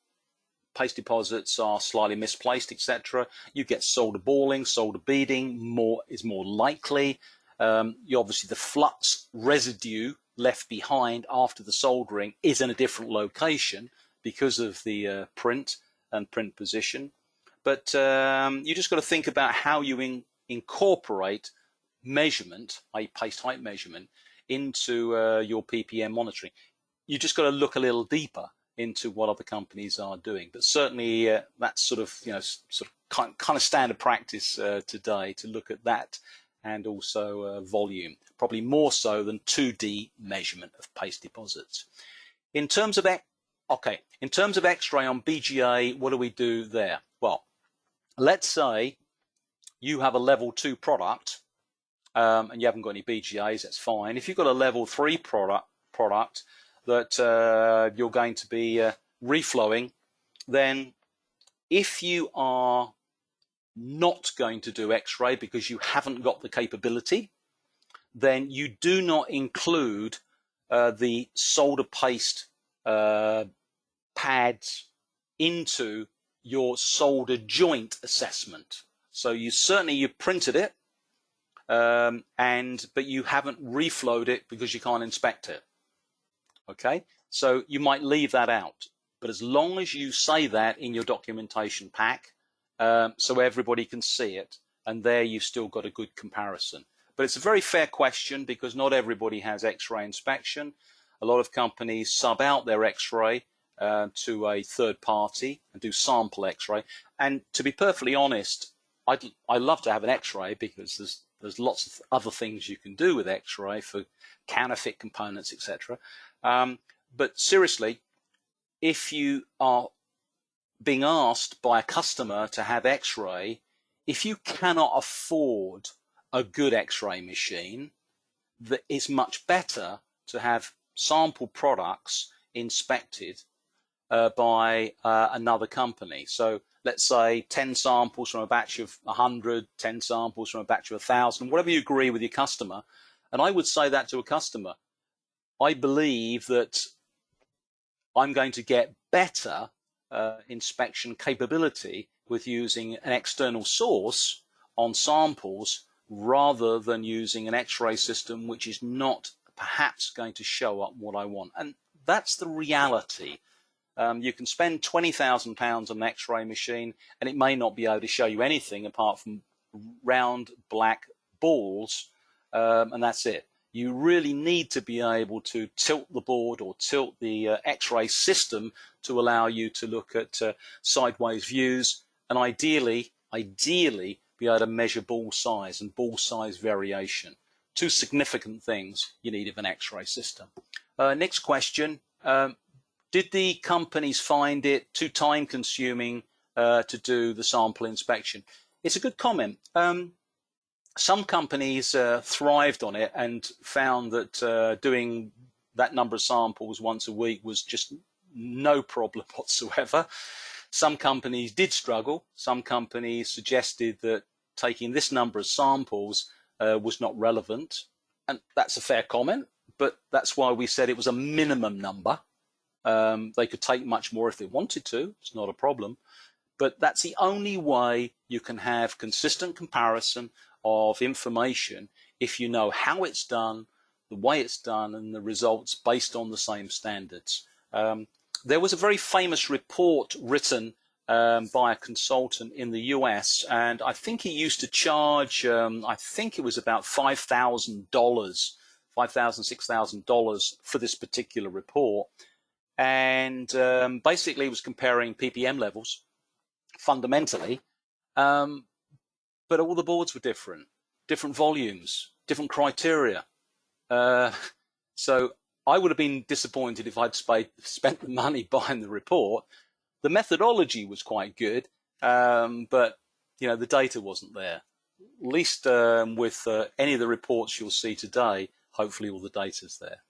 paste deposits are slightly misplaced, etc. You get solder balling, solder beading is more likely. You obviously, the flux residue left behind after the soldering is in a different location because of the print and print position. But you just got to think about how you incorporate measurement, i.e. paste height measurement, into your PPM monitoring. You just got to look a little deeper into what other companies are doing. But certainly that's sort of, you know, sort of kind of standard practice today to look at that, and also volume, probably more so than 2D measurement of paste deposits. In terms of in terms of X-ray on BGA, what do we do there? Well, let's say you have a level 2 product and you haven't got any BGAs, that's fine. If you've got a level 3 product that you're going to be reflowing, then if you are not going to do X-ray because you haven't got the capability, then you do not include the solder paste pads into your solder joint assessment. So you printed it, but you haven't reflowed it because you can't inspect it. Okay, so you might leave that out. But as long as you say that in your documentation pack, so everybody can see it, and there you've still got a good comparison. But it's a very fair question because not everybody has X-ray inspection. A lot of companies sub out their X-ray to a third party and do sample X-ray. And to be perfectly honest, I love to have an X-ray because there's lots of other things you can do with X-ray for counterfeit components, etc. But seriously, if you are being asked by a customer to have X-ray, if you cannot afford a good X-ray machine, that it's much better to have sample products inspected by another company. So let's say 10 samples from a batch of 100, 10 samples from a batch of 1,000, whatever you agree with your customer. And I would say that to a customer. I believe that I'm going to get better inspection capability with using an external source on samples rather than using an X-ray system which is not perhaps going to show up what I want. And that's the reality. You can spend £20,000 on an X-ray machine and it may not be able to show you anything apart from round black balls, and that's it. You really need to be able to tilt the board or tilt the X-ray system to allow you to look at sideways views, and ideally be able to measure ball size and ball size variation. Two significant things you need of an X-ray system. Next question. Did the companies find it too time consuming to do the sample inspection? It's a good comment. Some companies thrived on it and found that doing that number of samples once a week was just no problem whatsoever. Some companies did struggle. Some companies suggested that taking this number of samples was not relevant. And that's a fair comment, but that's why we said it was a minimum number. They could take much more if they wanted to. It's not a problem. But that's the only way you can have consistent comparison of information if you know how it's done, the way it's done, and the results based on the same standards. There was a very famous report written by a consultant in the US, and I think he used to charge, I think it was about $5,000, $6,000 for this particular report. And basically it was comparing ppm levels fundamentally, but all the boards were different volumes, different criteria. So I would have been disappointed if I'd spent the money buying the report. The methodology was quite good, but you know, the data wasn't there. At least with any of the reports you'll see today, hopefully all the data's there.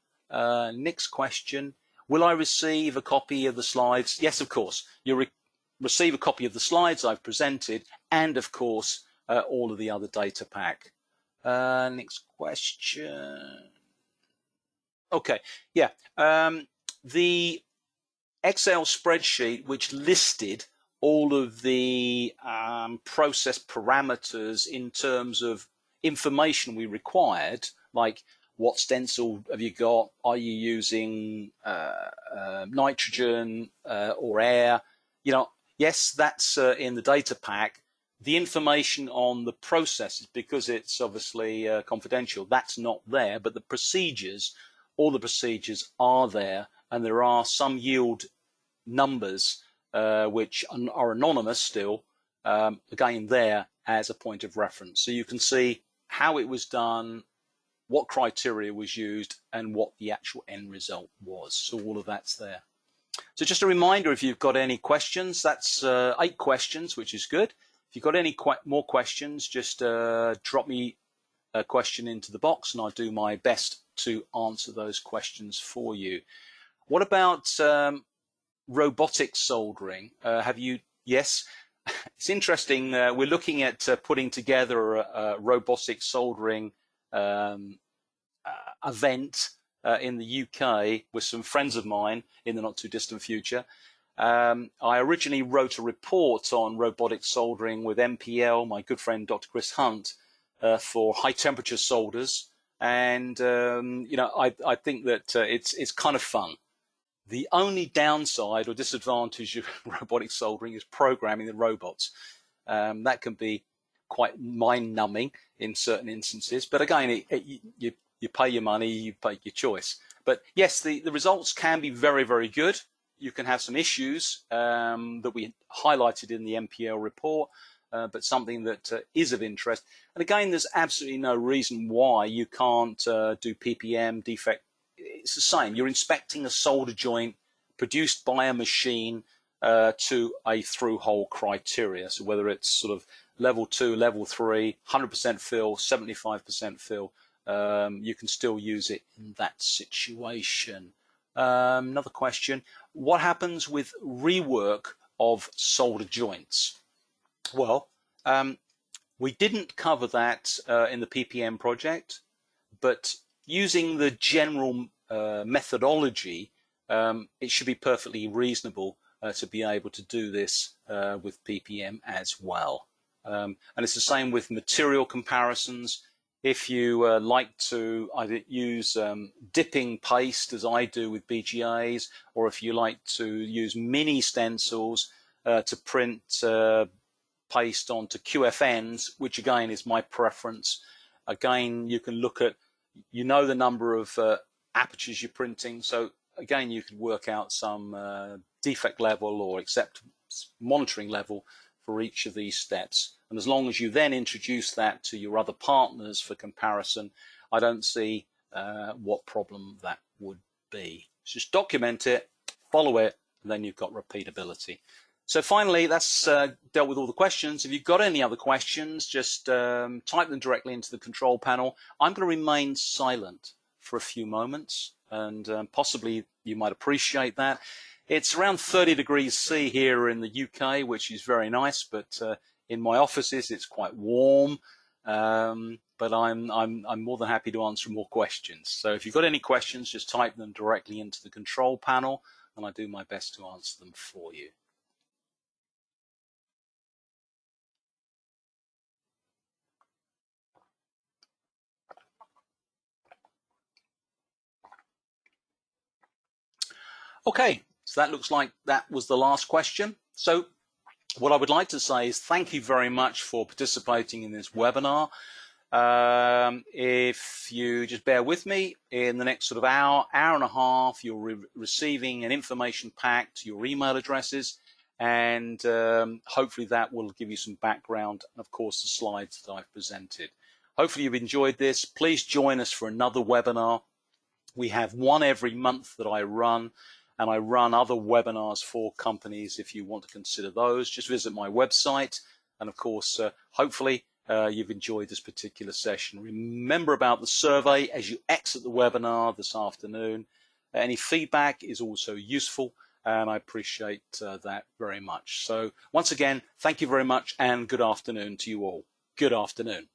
Next question. Will I receive a copy of the slides? Yes, of course. You'll receive a copy of the slides I've presented and, of course, all of the other data pack. Next question. Okay, yeah. The Excel spreadsheet which listed all of the process parameters in terms of information we required, like what stencil have you got? Are you using nitrogen or air? You know, yes, that's in the data pack. The information on the processes, because it's obviously confidential, that's not there, but the procedures, all the procedures are there, and there are some yield numbers which are anonymous still, again there as a point of reference. So you can see how it was done, what criteria was used, and what the actual end result was. So all of that's there. So just a reminder, if you've got any questions, that's 8 questions, which is good. If you've got any more questions, just drop me a question into the box and I'll do my best to answer those questions for you. What about robotic soldering? Yes, it's interesting. We're looking at putting together a robotic soldering event in the UK with some friends of mine in the not too distant future. I originally wrote a report on robotic soldering with MPL, my good friend Dr. Chris Hunt, for high temperature solders, and you know, I think that it's kind of fun. The only downside or disadvantage of robotic soldering is programming the robots. That can be quite mind-numbing in certain instances, but again, you pay your money, you pay your choice. But yes, the results can be very, very good. You can have some issues that we highlighted in the MPL report, but something that is of interest. And again, there's absolutely no reason why you can't do PPM defect. It's the same. You're inspecting a solder joint produced by a machine to a through-hole criteria. So whether it's sort of level 2, level 3, 100% fill, 75% fill, you can still use it in that situation. Another question, what happens with rework of solder joints? Well, we didn't cover that in the PPM project, but using the general methodology, it should be perfectly reasonable to be able to do this with PPM as well. And it's the same with material comparisons. If you like to either use dipping paste, as I do with BGAs, or if you like to use mini stencils to print paste onto QFNs, which again is my preference. Again, you can look at, you know, the number of apertures you're printing, so again you could work out some defect level or acceptance monitoring level for each of these steps. And as long as you then introduce that to your other partners for comparison, I don't see what problem that would be. Just document it, follow it, and then you've got repeatability. So finally, that's dealt with all the questions. If you've got any other questions, just type them directly into the control panel. I'm going to remain silent for a few moments, and possibly you might appreciate that. It's around 30 degrees C here in the UK, which is very nice, but in my offices it's quite warm. But I'm more than happy to answer more questions. So if you've got any questions, just type them directly into the control panel, and I do my best to answer them for you. Okay, so that looks like that was the last question. So what I would like to say is thank you very much for participating in this webinar. If you just bear with me, in the next sort of hour and a half, you're receiving an information pack to your email addresses, and hopefully that will give you some background, and of course the slides that I've presented. Hopefully you've enjoyed this. Please join us for another webinar. We have one every month that I run, and I run other webinars for companies. If you want to consider those, just visit my website. And of course, hopefully you've enjoyed this particular session. Remember about the survey as you exit the webinar this afternoon. Any feedback is also useful, and I appreciate that very much. So once again, thank you very much, and good afternoon to you all. Good afternoon.